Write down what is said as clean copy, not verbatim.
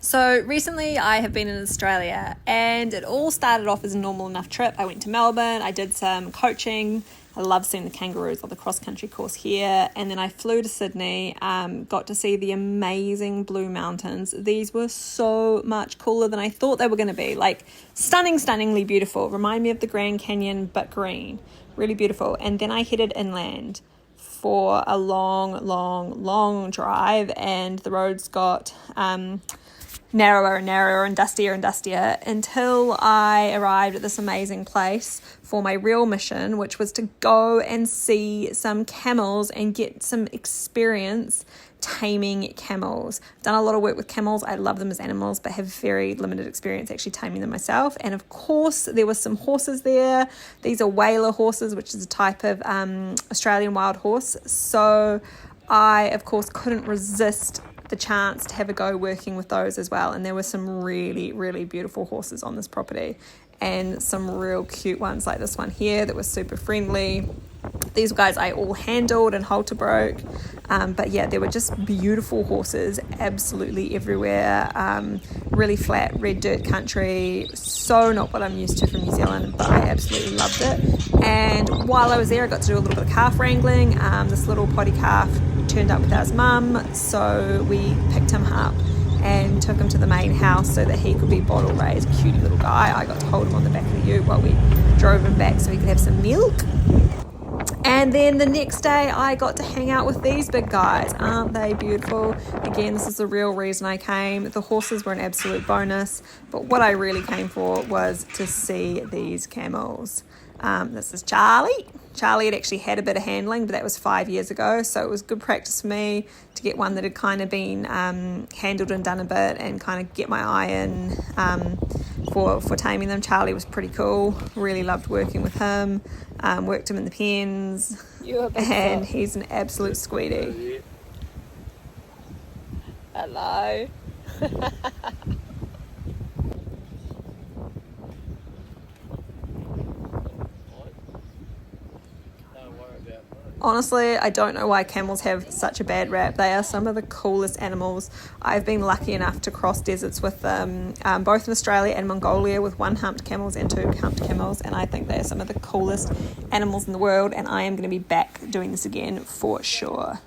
So recently I have been in Australia and it all started off as a normal enough trip. I went to Melbourne, I did some coaching. I love seeing the kangaroos on the cross-country course here. And then I flew to Sydney, got to see the amazing Blue Mountains. These were so much cooler than I thought they were going to be. Like stunningly beautiful. Remind me of the Grand Canyon, but green. Really beautiful. And then I headed inland for a long drive, and the roads got narrower and narrower and dustier until I arrived at this amazing place for my real mission, which was to go and see some camels and get some experience taming camels. I've done a lot of work with camels. I love them as animals, but have very limited experience actually taming them myself. And of course, there were some horses there. These are Whaler horses, which is a type of Australian wild horse. So I, of course, couldn't resist the chance to have a go working with those as well. And there were some really beautiful horses on this property and some real cute ones like this one here that was super friendly. These guys I all handled and halter broke. But yeah, there were just beautiful horses absolutely everywhere. Really flat, red dirt country. So not what I'm used to from New Zealand, but I absolutely loved it. And while I was there, I got to do a little bit of calf wrangling. This little potty calf turned up without his mum, so we picked him up and took him to the main house so that he could be bottle raised. Cutie little guy. I got to hold him on the back of the ute while we drove him back so he could have some milk. And then the next day I got to hang out with these big guys. Aren't they beautiful? Again, this is the real reason I came. The horses were an absolute bonus, but what I really came for was to see these camels. This is Charlie. Charlie had actually had a bit of handling, but that was 5 years ago, so it was good practice for me to get one that had kind of been handled and done a bit and kind of get my eye in for taming them. Charlie was pretty cool. Really loved working with him. Worked him in the pens, and he's an absolute sweetie. Hello. Honestly, I don't know why camels have such a bad rap. They are some of the coolest animals. I've been lucky enough to cross deserts with them, both in Australia and Mongolia, with one humped camels and two humped camels, and I think they are some of the coolest animals in the world, and I am going to be back doing this again for sure.